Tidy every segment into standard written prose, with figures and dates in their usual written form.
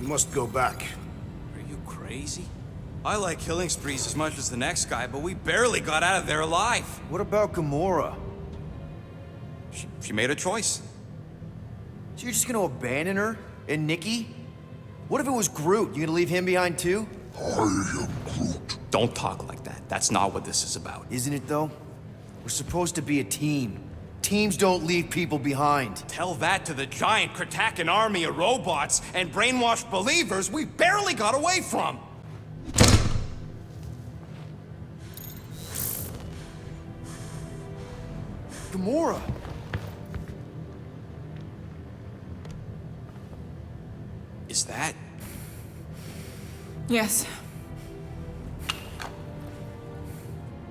must go back. Are you crazy? I like killing sprees as much as the next guy, but we barely got out of there alive. What about Gamora? She made a choice. So you're just gonna abandon her? And Nikki? What if it was Groot? You gonna leave him behind too? I am Groot. Don't talk like that. That's not what this is about. Isn't it though? We're supposed to be a team. Teams don't leave people behind. Tell that to the giant Kratakan army of robots and brainwashed believers we barely got away from. Gamora! Is that? Yes,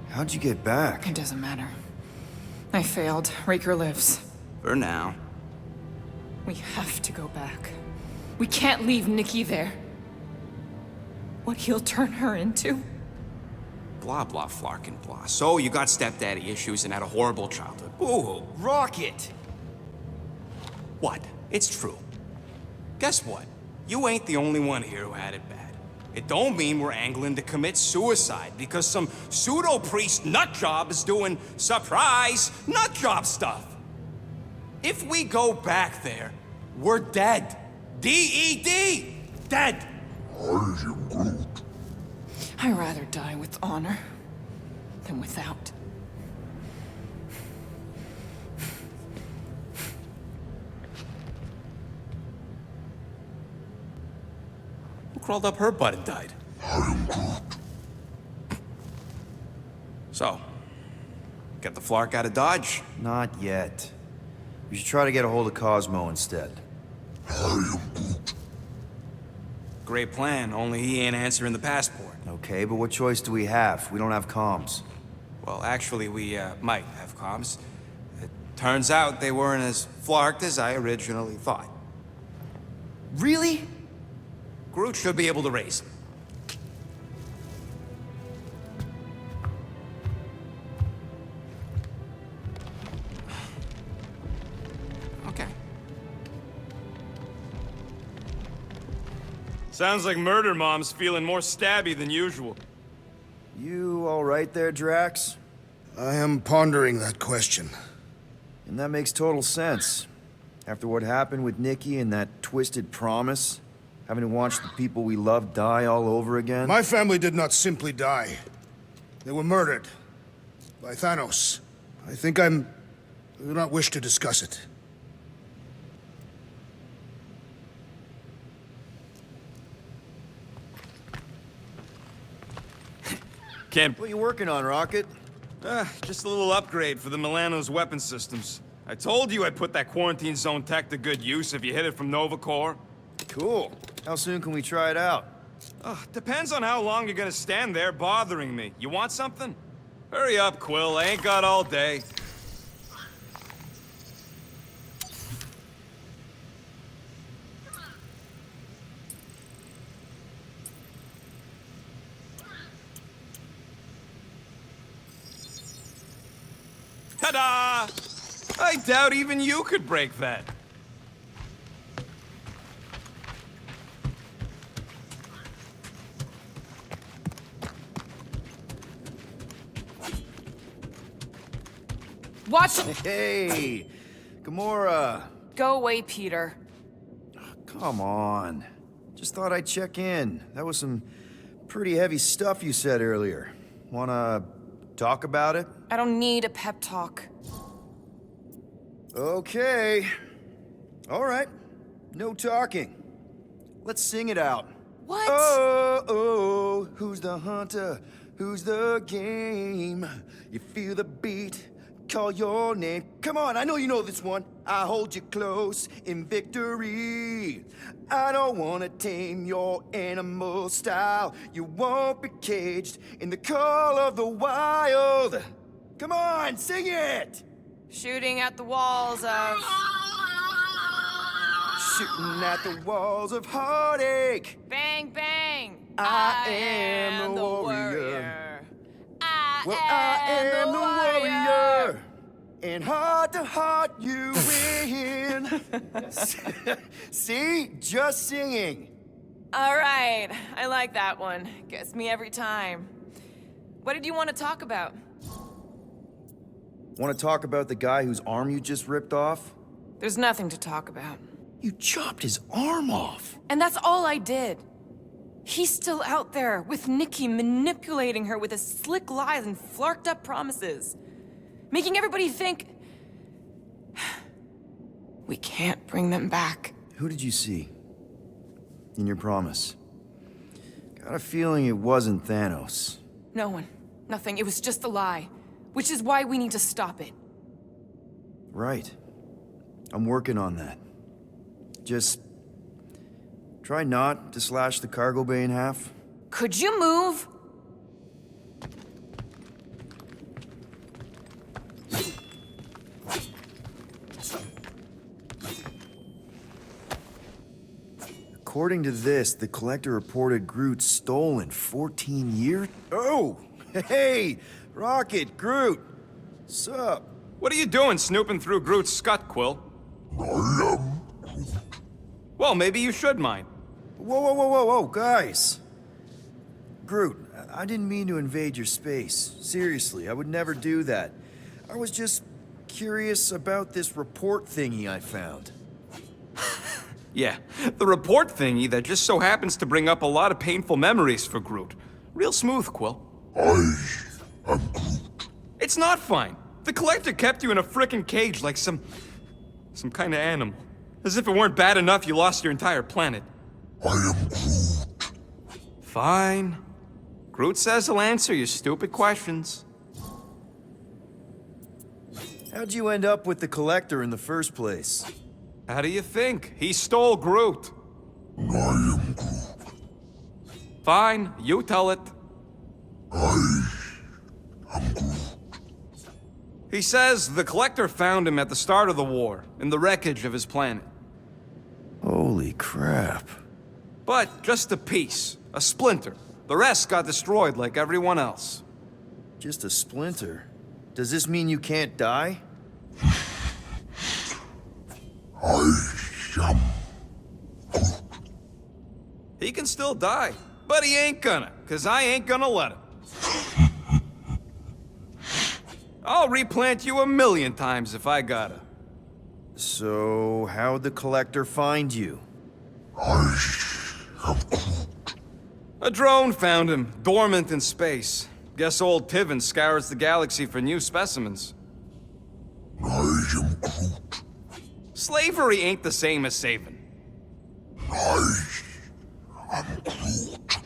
How'd you get back? it doesn't matter. I failed. Raker lives. For now. We have to go back. We can't leave Nikki there. What he'll turn her into? Blah, blah, flark and blah. So you got stepdaddy issues and had a horrible childhood. Boo-hoo. Rocket! What? It's true. Guess what? You ain't the only one here who had it bad. It don't mean we're angling to commit suicide because some pseudo-priest nutjob is doing surprise nutjob stuff. If we go back there, we're dead. D-E-D! Dead! I am Groot. I'd rather die with honor than without. Who crawled up her butt and died? I am Groot. So, get the flark out of Dodge? Not yet. We should try to get a hold of Cosmo instead. I am Groot. Great plan, only he ain't answering the passport. Okay, but what choice do we have? We don't have comms. Well, actually, we might have comms. It turns out they weren't as flarked as I originally thought. Really? Groot should be able to raise them. Okay. Sounds like Murder Mom's feeling more stabby than usual. You all right there, Drax? I am pondering that question. And that makes total sense. After what happened with Nikki and that twisted promise, having to watch the people we love die all over again. My family did not simply die. They were murdered. By Thanos. I do not wish to discuss it. Can't... What are you working on, Rocket? just a little upgrade for the Milano's weapon systems. I told you I'd put that quarantine zone tech to good use if you hit it from Nova Corps. Cool. How soon can we try it out? Depends on how long you're gonna stand there bothering me. You want something? Hurry up, Quill. I ain't got all day. Ta-da! I doubt even you could break that. Watch it! Hey! Gamora! Go away, Peter. Come on. Just thought I'd check in. That was some pretty heavy stuff you said earlier. Wanna talk about it? I don't need a pep talk. Okay. All right. No talking. Let's sing it out. What? Oh, oh, who's the hunter? Who's the game? You feel the beat, call your name. Come on, I know you know this one. I hold you close in victory. I don't wanna tame your animal style. You won't be caged in the call of the wild. Come on, sing it! Shooting at the walls of... Shooting at the walls of heartache. Bang, bang! I am the warrior. I am the warrior. And heart to heart you win. See? Just singing. All right, I like that one. Gets me every time. What did you want to talk about? Want to talk about the guy whose arm you just ripped off? There's nothing to talk about. You chopped his arm off. And that's all I did. He's still out there, with Nikki manipulating her with his slick lies and flarked up promises. Making everybody think... we can't bring them back. Who did you see? In your promise? Got a feeling it wasn't Thanos. No one. Nothing. It was just a lie. Which is why we need to stop it. Right. I'm working on that. Just... try not to slash the cargo bay in half. Could you move? According to this, the Collector reported Groot stolen 14 years... Oh! Hey! Rocket, Groot! Sup? What are you doing snooping through Groot's scut, Quill? I am Groot. Well, maybe you should mind. Whoa, guys! Groot, I didn't mean to invade your space. Seriously, I would never do that. I was just curious about this report thingy I found. Yeah, the report thingy that just so happens to bring up a lot of painful memories for Groot. Real smooth, Quill. I am Groot. It's not fine. The Collector kept you in a frickin' cage like some kind of animal. As if it weren't bad enough you lost your entire planet. I am Groot. Fine. Groot says he'll answer your stupid questions. How'd you end up with the Collector in the first place? How do you think? He stole Groot. I am Groot. Fine, you tell it. I am Groot. He says the Collector found him at the start of the war, in the wreckage of his planet. Holy crap. But just a piece, a splinter. The rest got destroyed like everyone else. Just a splinter? Does this mean you can't die? I am Groot. He can still die, but he ain't gonna, 'cause I ain't gonna let him. I'll replant you 1,000,000 times if I gotta. So, how'd the Collector find you? I am Groot. A drone found him, dormant in space. Guess old Tiven scours the galaxy for new specimens. I am Groot. Slavery ain't the same as saving. I am Groot.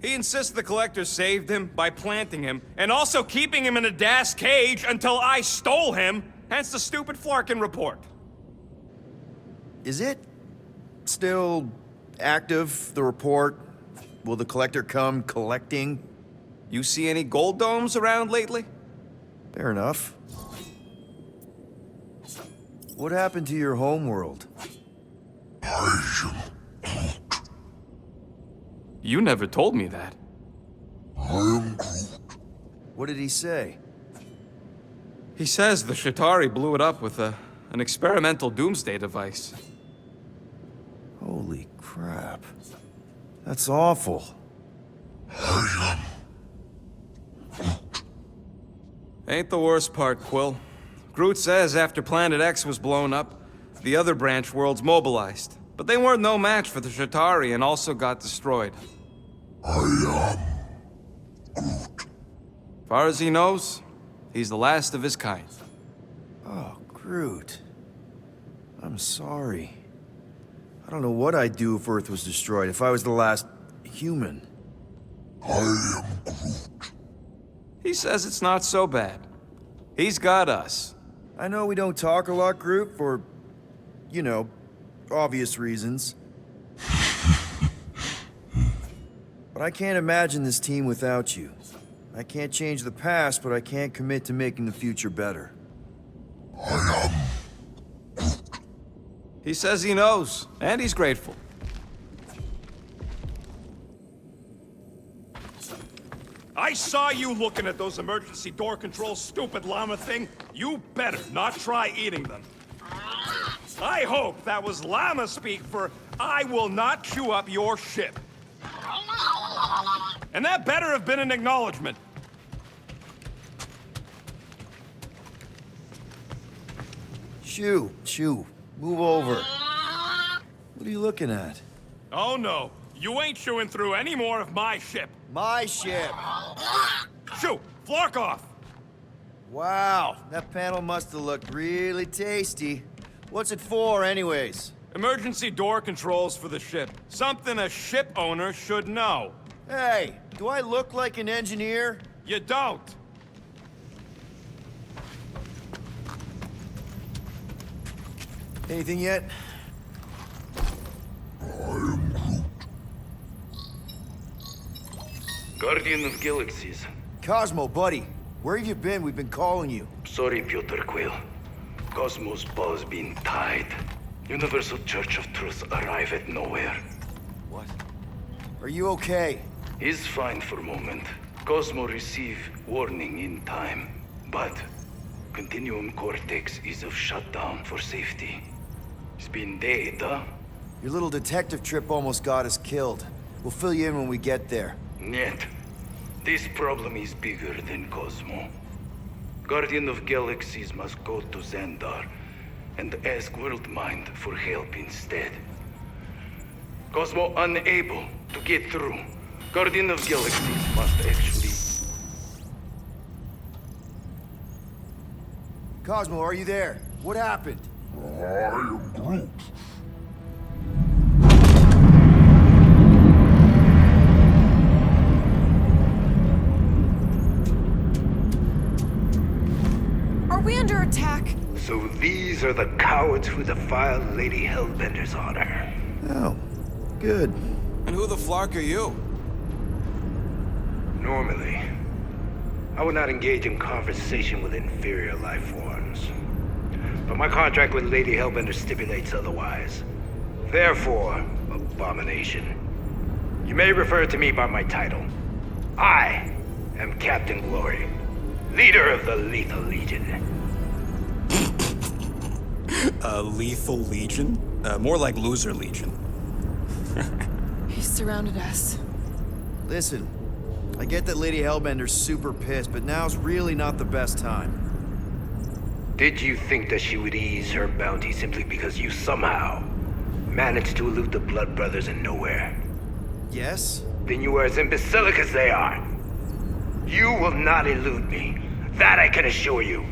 He insists the Collector saved him by planting him, and also keeping him in a das cage until I stole him, hence the stupid Flarkin report. Is it still active, the report? Will the Collector come collecting? You see any gold domes around lately? Fair enough. What happened to your homeworld? I am Groot. You never told me that. I am Groot. What did he say? He says the Shatari blew it up with an experimental doomsday device. Holy crap. That's awful. I am Ain't the worst part, Quill. Groot says after Planet X was blown up, the other branch worlds mobilized. But they weren't no match for the Shatari and also got destroyed. I am Groot. Far as he knows, he's the last of his kind. Oh, Groot. I'm sorry. I don't know what I'd do if Earth was destroyed, if I was the last human. I am Groot. He says it's not so bad. He's got us. I know we don't talk a lot, Groot, for, you know, obvious reasons. But I can't imagine this team without you. I can't change the past, but I can't commit to making the future better. I am He says he knows, and he's grateful. I saw you looking at those emergency door controls, stupid llama thing. You better not try eating them. I hope that was llama speak for I will not chew up your ship. And that better have been an acknowledgement. Shoo, move over. What are you looking at? Oh no, you ain't chewing through any more of my ship. My ship. Shoo, flark off. Wow, that panel must have looked really tasty. What's it for, anyways? Emergency door controls for the ship. Something a ship owner should know. Hey, do I look like an engineer? You don't. Anything yet? Guardian of Galaxies. Cosmo, buddy. Where have you been? We've been calling you. Sorry, Piotr Quill. Cosmo's ball's been tied. Universal Church of Truth arrive at nowhere. What? Are you okay? He's fine for a moment. Cosmo receive warning in time. But Continuum Cortex is of shutdown for safety. It's been dead, huh? Your little detective trip almost got us killed. We'll fill you in when we get there. Yet, this problem is bigger than Cosmo. Guardian of Galaxies must go to Xandar and ask Worldmind for help instead. Cosmo unable to get through. Guardian of Galaxies must actually... Cosmo, are you there? What happened? I am Groot. Are we under attack? So these are the cowards who defiled Lady Hellbender's honor. Oh, good. And who the flark are you? Normally, I would not engage in conversation with inferior life forms. But my contract with Lady Hellbender stipulates otherwise. Therefore, abomination. You may refer to me by my title. I am Captain Glory, leader of the Lethal Legion. Lethal Legion? More like Loser Legion. He surrounded us. Listen, I get that Lady Hellbender's super pissed, but now's really not the best time. Did you think that she would ease her bounty simply because you somehow managed to elude the Blood Brothers in nowhere? Yes? Then you are as imbecilic as they are. You will not elude me. That I can assure you.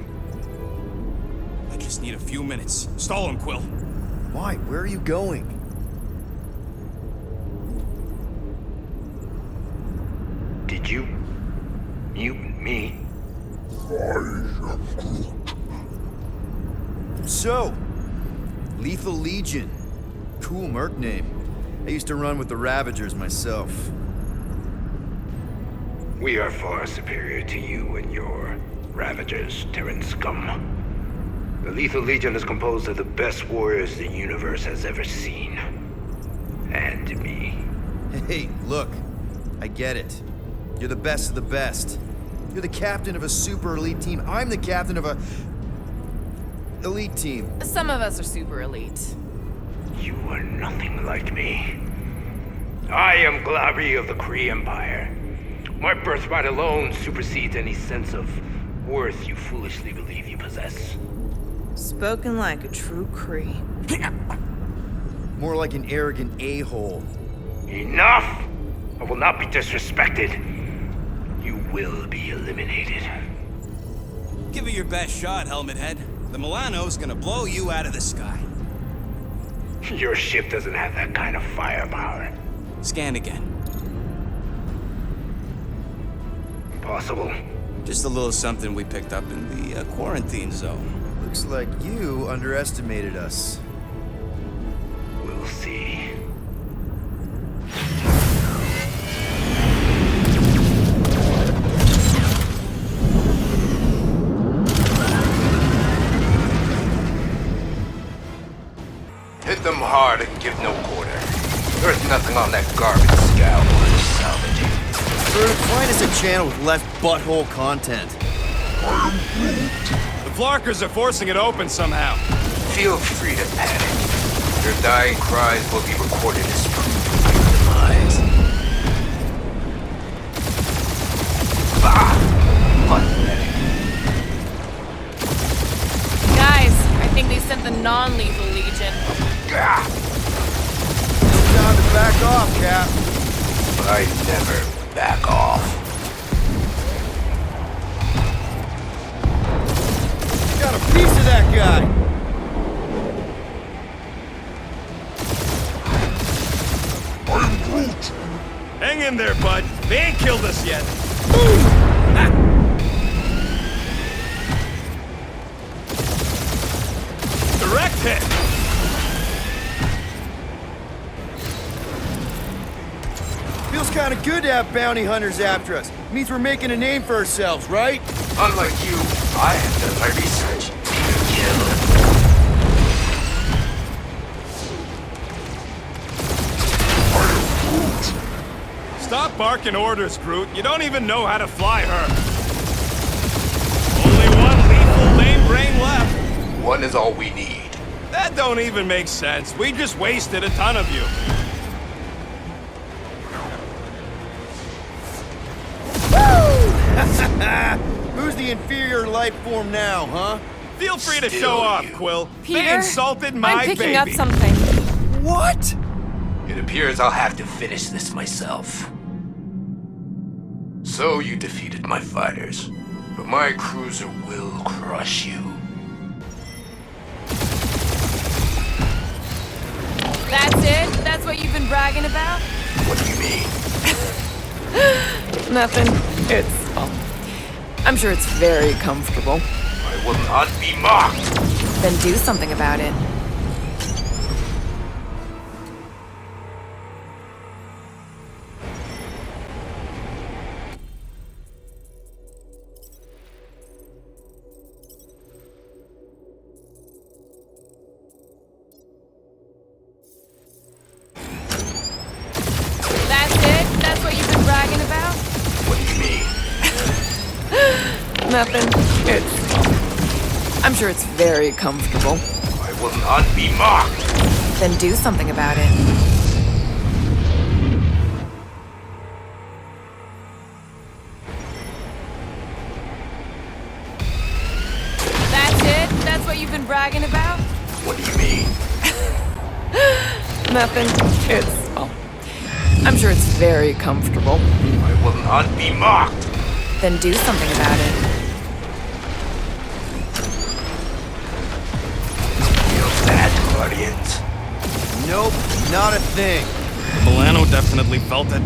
I just need a few minutes. Stall him, Quill. Why? Where are you going? Did you mute me? So, Lethal Legion. Cool merc name. I used to run with the Ravagers myself. We are far superior to you and your Ravagers, Terran scum. The Lethal Legion is composed of the best warriors the universe has ever seen. And me. Hey, look. I get it. You're the best of the best. You're the captain of a super elite team. I'm the captain of a... elite team. Some of us are super elite. You are nothing like me. I am Glavi of the Kree Empire. My birthright alone supersedes any sense of worth you foolishly believe you possess. Spoken like a true Kree. More like an arrogant a-hole. Enough! I will not be disrespected. You will be eliminated. Give it your best shot, Helmet Head. The Milano's gonna blow you out of the sky. Your ship doesn't have that kind of firepower. Scan again. Possible. Just a little something we picked up in the quarantine zone. Looks like you underestimated us. We'll see. Hit them hard and give no quarter. There's nothing on that garbage scow worth salvaging. Find us a channel with less butthole content. The Flarkers are forcing it open somehow. Feel free to panic. Your dying cries will be recorded as proof of your demise. Pathetic. Guys, I think they sent the non-lethal legion. Time to back off, Cap. I never back off. Got a piece of that guy. I'm Groot. Hang in there, bud. They ain't killed us yet. Direct hit. Feels kind of good to have bounty hunters after us. Means we're making a name for ourselves, right? Unlike you, I have done my research. Kill. Stop barking orders, Groot. You don't even know how to fly her. Only one lethal main brain left. One is all we need. That don't even make sense. We just wasted a ton of you. Who's the inferior life form now, huh? Feel free to Still show off, you. Quill. They Peter, insulted my I'm picking baby. up something. What? It appears I'll have to finish this myself. So you defeated my fighters, but my cruiser will crush you. That's it? That's what you've been bragging about? What do you mean? Nothing. It's, well, I'm sure it's very comfortable. I will not be mocked. Then do something about it. That's it? That's what you've been bragging about? What do you mean? Nothing. It's, well, I'm sure it's very comfortable. I will not be mocked. Then do something about it. That's it? That's what you've been bragging about? What do you mean? Nothing. It's, well, I'm sure it's very comfortable. I will not be mocked. Then do something about it. Feel bad, Guardians. Nope, not a thing. Milano definitely felt it.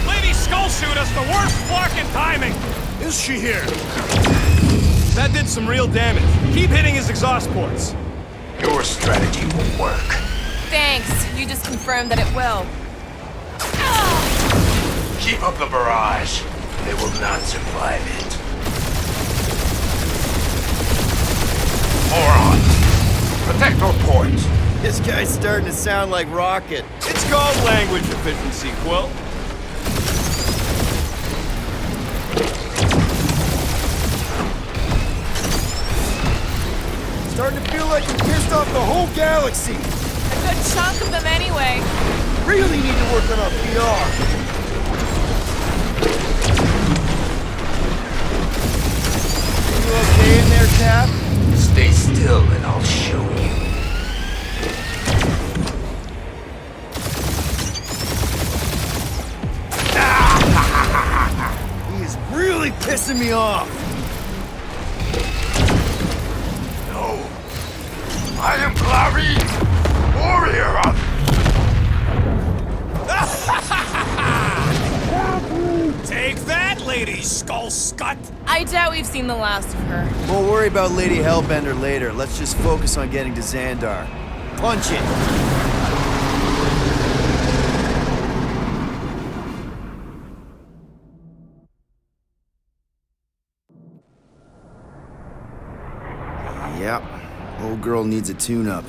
Lady Skull shoot us the worst fucking timing. Is she here? That did some real damage. Keep hitting his exhaust ports. Your strategy will work. Thanks. You just confirmed that it will. Keep up the barrage. They will not survive it. Morons! Protect our ports. This guy's starting to sound like Rocket. It's called language efficiency, Quill. Starting to feel like you pissed off the whole galaxy. A good chunk of them anyway. Really need to work on our PR. You okay in there, Cap? Stay still and I'll show you. He is really pissing me off. No. I am Clary, warrior of... Take that, Lady Skull Scut! I doubt we've seen the last of her. We'll worry about Lady Hellbender later. Let's just focus on getting to Xandar. Punch it! Yep. Old girl needs a tune-up.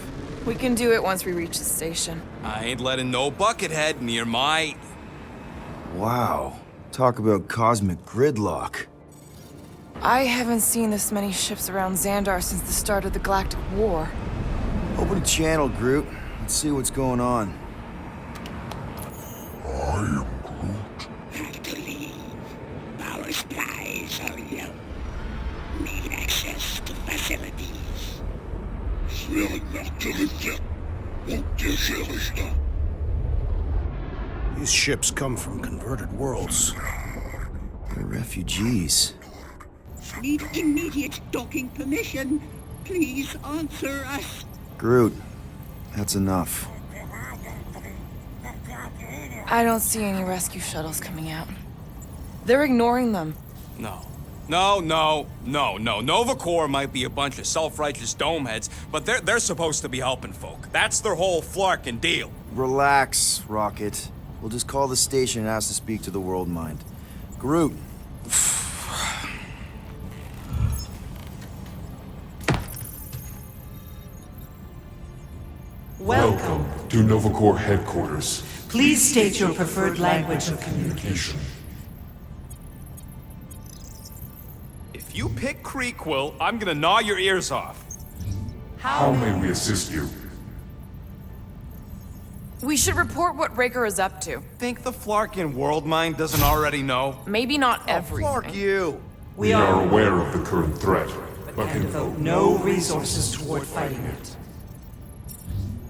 We can do it once we reach the station. I ain't letting no buckethead near my... Wow. Talk about cosmic gridlock. I haven't seen this many ships around Xandar since the start of the Galactic War. Open a channel, Groot. Let's see what's going on. I am Groot. Have to leave. Power supplies are low. Need access to facilities. Sneller nach zurück. Und der Schärfster. These ships come from converted worlds. They're refugees. Need immediate docking permission. Please answer us. Groot, that's enough. I don't see any rescue shuttles coming out. They're ignoring them. No. Nova Corps might be a bunch of self-righteous domeheads, but they're supposed to be helping folk. That's their whole flarkin' deal. Relax, Rocket. We'll just call the station and ask to speak to the World Mind. Groot. Welcome To Nova Corps headquarters. Please state your preferred language of communication. If you pick Creekquill, I'm gonna gnaw your ears off. How may we assist you? We should report what Raker is up to. Think the Flarkin world mind doesn't already know? Maybe not everything. Fuck you! We are aware of the current threat, but And devote no resources toward fighting it.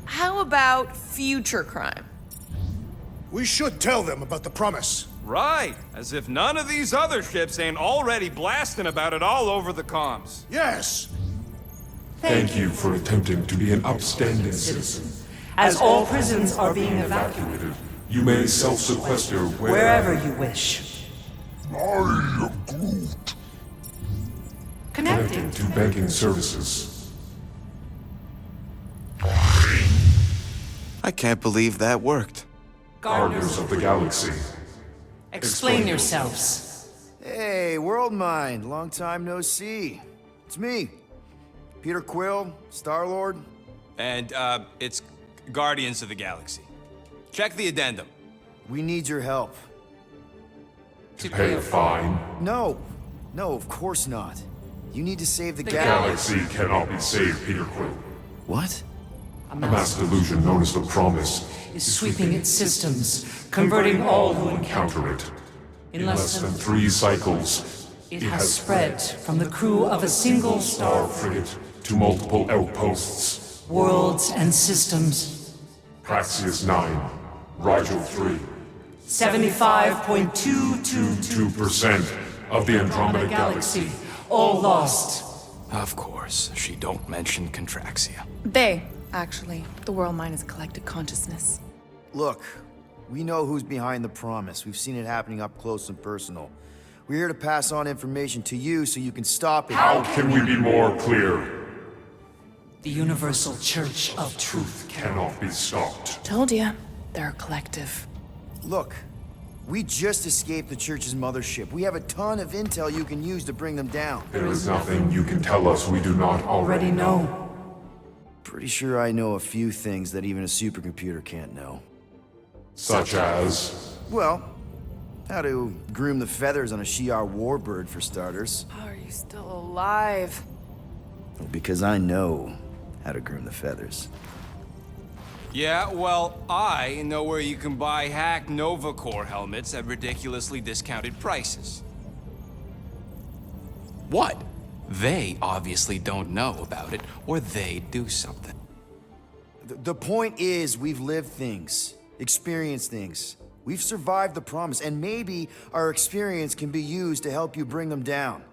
How about future crime? We should tell them about the promise. Right, as if none of these other ships ain't already blasting about it all over the comms. Yes! thank you for attempting to be an upstanding citizen. As all prisons are being evacuated, You may self-sequester wherever you wish. I am Groot. Connecting. To banking services. I can't believe that worked. Guardians of the Galaxy. Explain yourselves. Hey, World Mind. Long time no see. It's me. Peter Quill, Star-Lord. And, it's Guardians of the Galaxy. Check the addendum. We need your help. To pay a fine. No, of course not. You need to save the Galaxy cannot be saved, Peter Quill. What? A mass delusion known as the Promise Is sweeping its systems, converting all who encounter counter it. In less than 3 cycles, it has spread from the crew of a single star, frigate to multiple outposts. worlds and systems. Praxius 9, Rigel 3. 75.222% 2% of the Andromeda Galaxy. all lost. Of course, she don't mention Contraxia. They, actually. The World Mind is a collective consciousness. Look, we know who's behind the promise. We've seen it happening up close and personal. We're here to pass on information to you so you can stop it. How can we be more clear? The Universal Church of Truth Cannot be stopped. Told ya. They're a collective. Look, we just escaped the Church's mothership. We have a ton of intel you can use to bring them down. There is nothing you can tell us we do not already know. Pretty sure I know a few things that even a supercomputer can't know. Such as... Well, how to groom the feathers on a Shi'ar warbird, for starters. How are you still alive? Well, because I know how to groom the feathers. Yeah, well, I know where you can buy hack Nova Corps helmets at ridiculously discounted prices. What? They obviously don't know about it, or they'd do something. The point is, we've lived things, experienced things. We've survived the promise, and maybe our experience can be used to help you bring them down.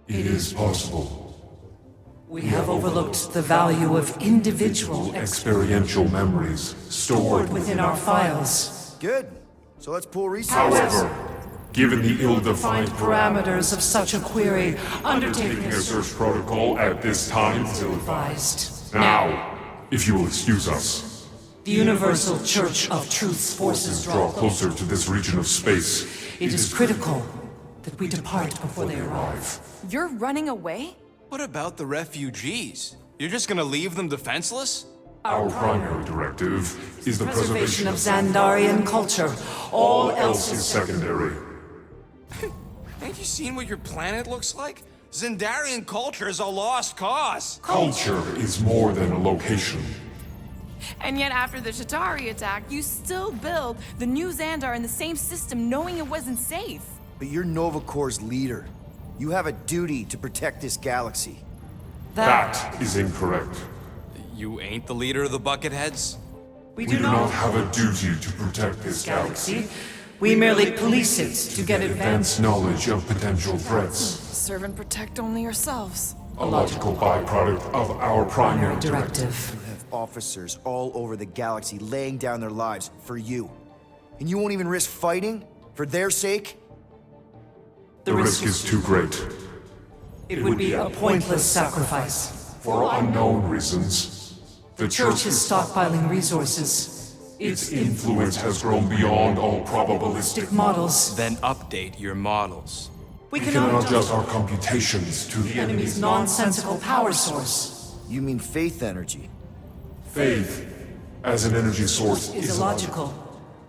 It is possible. We have overlooked the value of individual Experiential memories stored stored within our files. Good. So let's pull resources. However, given the ill-defined Find parameters of such a query, undertaking taking a a search protocol at this time still advised. Now, if you will excuse us, The Universal Church of Truth's forces draw closer to this region of space. It is critical that we depart before they arrive. You're running away? What about the refugees? You're just gonna leave them defenseless? Our primary directive is the Preservation of Xandarian culture. All else is secondary. Ain't you seen what your planet looks like? Xandarian culture is a lost cause. Culture is more than a location. And yet after the Shatari attack, you still build the new Xandar in the same system knowing it wasn't safe. But you're Nova Corps' leader. You have a duty to protect this galaxy. That is incorrect. You ain't the leader of the Bucketheads? We We do not have a duty to protect this galaxy. We merely police it to get advanced knowledge of potential threats. Serve and protect only yourselves. A logical byproduct of our primary directive. directive. You have officers all over the galaxy laying down their lives for you. And you won't even risk fighting? For their sake? The risk is too great. It would be a pointless sacrifice. For unknown reasons, the Church is stockpiling resources. Its influence has grown beyond all probabilistic. Models. Then update your models. We We cannot cannot adjust our computations to the enemy's nonsensical power source. You mean faith energy? Faith as an energy source Is illogical.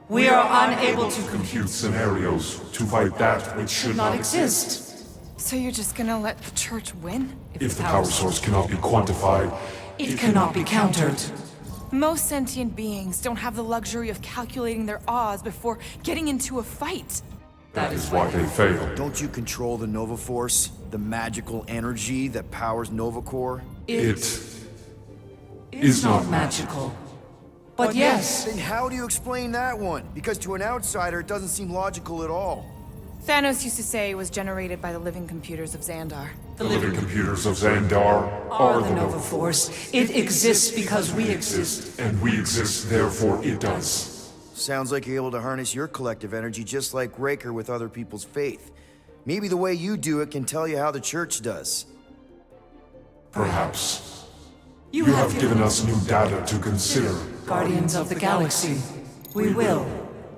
We are unable to compute scenarios to fight that which should not not exist. So you're just gonna let the church win? If the power source cannot be quantified, It cannot be countered. Most sentient beings don't have the luxury of calculating their odds before getting into a fight. that is why they fail. Don't you control the Nova Force? The magical energy that powers Nova Corps? It is not magical. But yes, Then how do you explain that one? Because to an outsider, it doesn't seem logical at all. Thanos used to say it was generated by the living computers of Xandar. the living computers of Xandar are the Nova Force. It exists because we exist. and we exist, therefore it does. Sounds like you're able to harness your collective energy just like Raker with other people's faith. Maybe the way you do it can tell you how the church does. Perhaps. You have given us new data to consider. Guardians of the Galaxy. We will.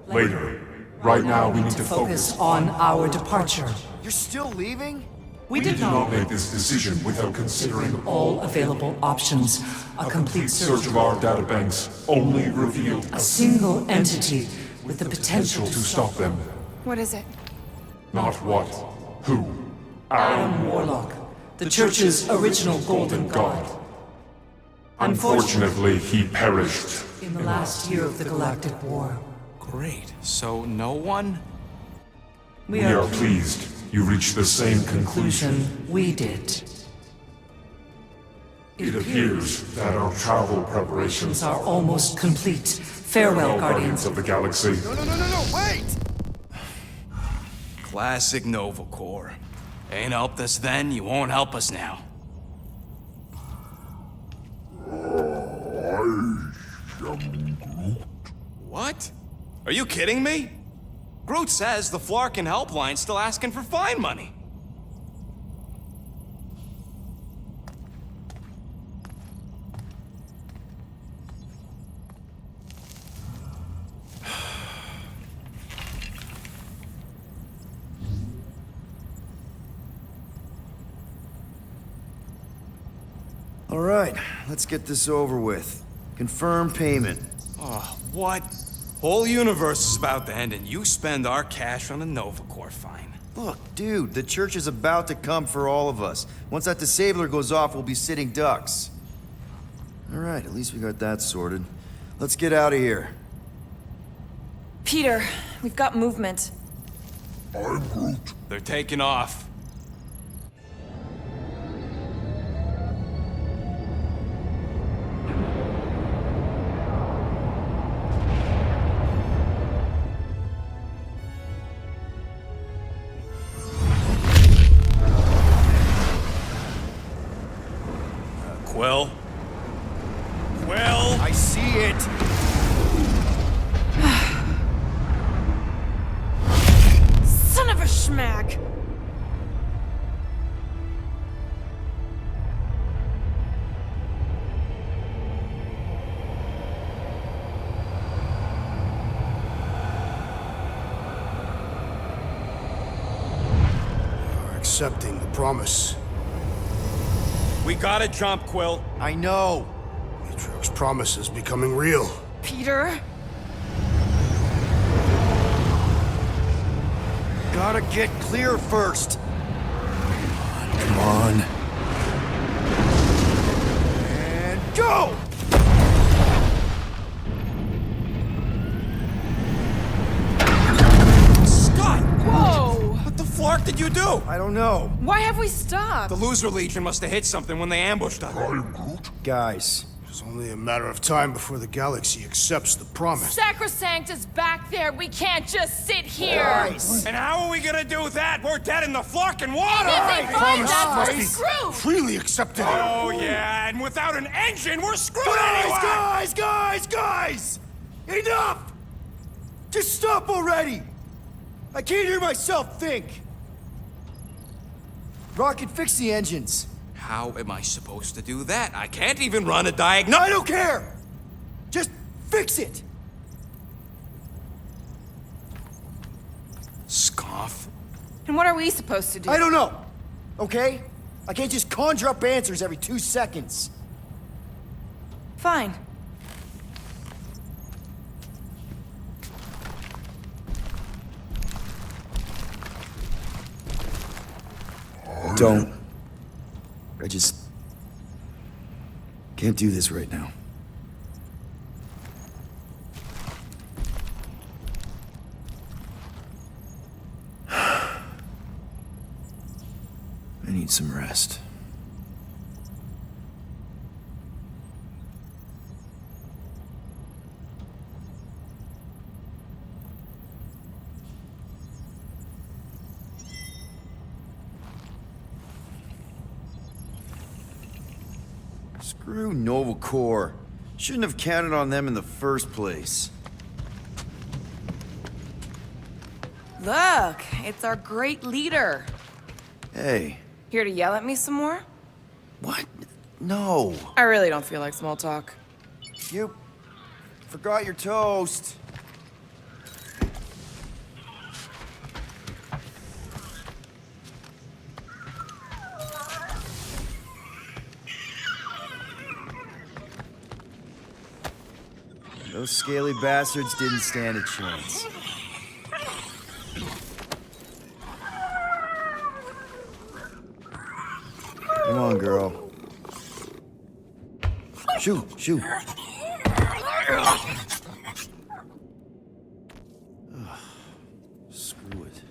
Later. Right now we need to Focus focus. on our departure. You're still leaving? We We did did not not make this decision without considering all available options. A complete search search of our databanks only revealed a single entity with the potential to stop them. What is it? Not what, who. Adam Warlock, the Church's original Golden God. Unfortunately, he perished. In the last year of the Galactic War, Great. So no one? we We are are pleased you reached the same conclusion. conclusion we did. It appears that our travel preparations Are almost complete. Farewell, Guardians. of the Galaxy. No, wait! Classic Nova Corps. Ain't helped us then, you won't help us now. What? Are you kidding me? Groot says the Flarkin helpline's still asking for fine money. All right, let's get this over with. Confirm payment. Oh, what? Whole universe is about to end and you spend our cash on a Nova Corps fine. Look, dude, the church is about to come for all of us. Once that disabler goes off, we'll be sitting ducks. All right, at least we got that sorted. Let's get out of here. Peter, we've got movement. They're taking off. Quill? Quill? I see it! Son of a schmack! You're accepting the promise. We gotta jump, Quill. I know. Truck's promises becoming real. Peter? Gotta get clear first. Come on. And go! Scott! Whoa! What the flark did you do? I don't know. Why have we stopped? The Loser Legion must have hit something when they ambushed us. Guys, It's only a matter of time before the galaxy accepts the promise. Sacrosanct is back there. We can't just sit here. guys. And how are we gonna do that? We're dead in the fucking water! If they find us, must we're be screwed. freely accepted. Oh yeah, and without an engine, we're screwed anyway! Guys! Enough! Just stop already! I can't hear myself think. Rocket, fix the engines. How am I supposed to do that? I can't even run a diagnostic. I don't care! Just fix it! Scoff. And what are we supposed to do? I don't know, okay? I can't just conjure up answers every 2 seconds. Fine. Don't. I just can't do this right now. I need some rest. Screw Nova Corps. Shouldn't have counted on them in the first place. Look, it's our great leader. Hey, Here to yell at me some more? what? No. I really don't feel like small talk. You forgot your toast. Those scaly bastards didn't stand a chance. Come on, girl. Shoot. Ugh, screw it.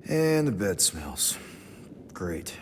And the bed smells. Great.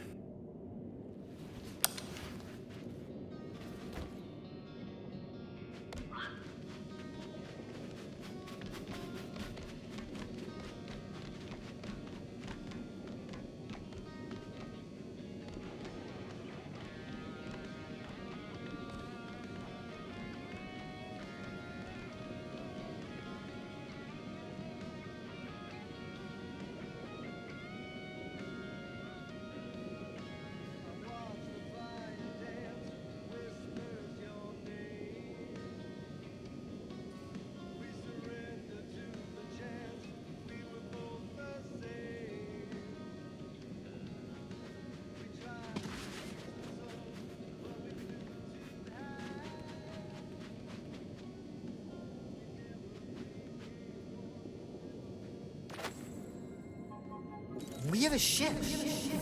We have a ship.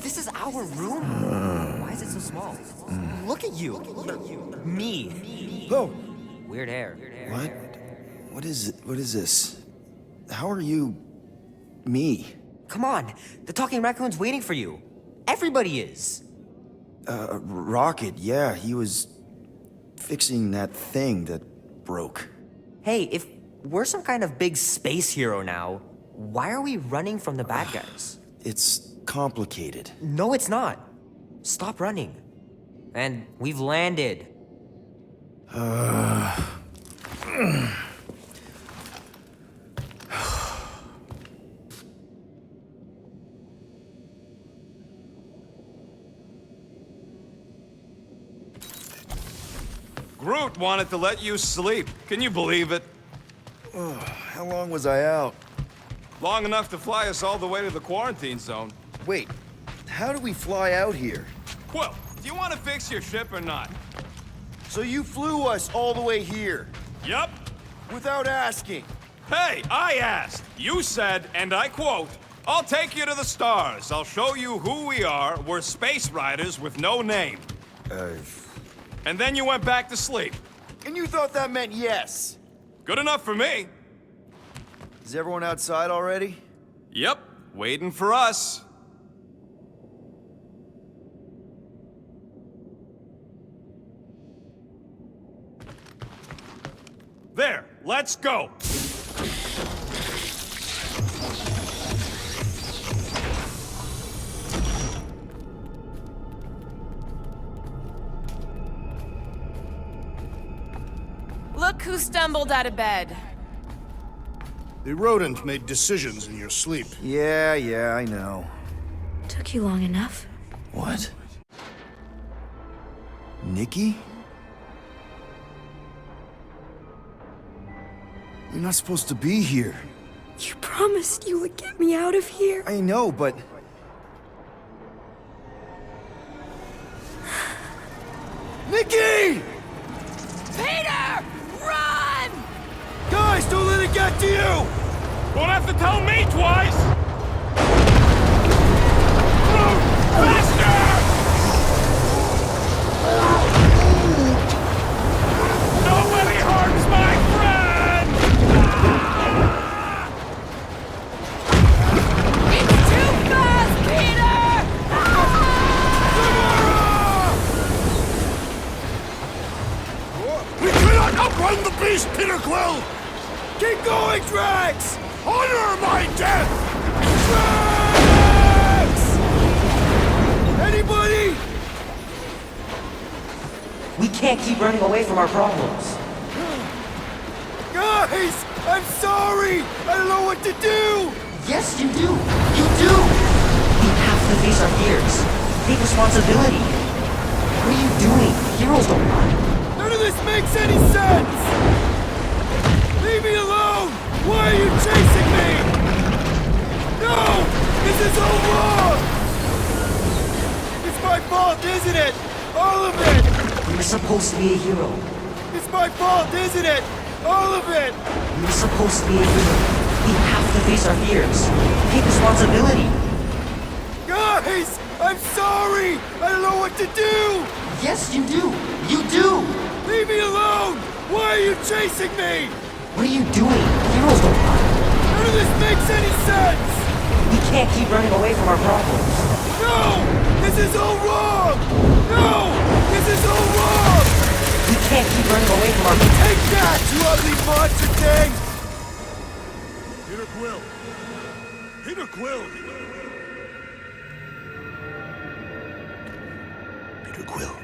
This is our room. Why is it so small? Look at you. Me. Oh, Weird hair. what? What is it? What is this? How are you... me? Come on. The talking raccoon's waiting for you. Everybody is. Rocket, yeah, he was fixing that thing that broke. Hey, if we're some kind of big space hero now, why are we running from the bad guys? It's complicated. No, it's not. Stop running. And we've landed. Groot wanted to let you sleep. Can you believe it? How long was I out? Long enough to fly us all the way to the quarantine zone. Wait, how do we fly out here? Quill, do you want to fix your ship or not? So you flew us all the way here, Yup. without asking. Hey, I asked. You said, and I quote, "I'll take you to the stars. I'll show you who we are. We're space riders with no name." And then you went back to sleep. And you thought that meant yes? Good enough for me. Is everyone outside already? Yep, waiting for us. There, let's go. Look who stumbled out of bed. The rodent made decisions in your sleep. Yeah, I know. Took you long enough. What? Nikki? You're not supposed to be here. You promised you would get me out of here. I know, but... Nikki! Peter! Run! Guys, don't let it get to you! Won't have to tell me twice! Groot, faster! Nobody hurts my friend! It's too fast, Peter! We cannot outrun the beast, Peter Quill! Keep going, Drax! Honor my death! Drax! Anybody? We can't keep running away from our problems. Guys! I'm sorry! I don't know what to do! Yes, you do! You do! We have to face our fears. Take responsibility. What are you doing? Heroes don't run. None of this makes any sense! Leave me alone! Why are you chasing me? No! This is all wrong! It's my fault, isn't it? All of it! You're supposed to be a hero. It's my fault, isn't it? All of it! You're supposed to be a hero. We have to face our fears. Take responsibility. Guys! I'm sorry! I don't know what to do! Yes, you do! You do! Leave me alone! Why are you chasing me? What are you doing? Heroes don't run. None of this makes any sense! We can't keep running away from our problems. No! This is all wrong! No! This is all wrong! We can't keep running away from our... Take that, you ugly monster thing! Peter Quill! Peter Quill! Peter Quill.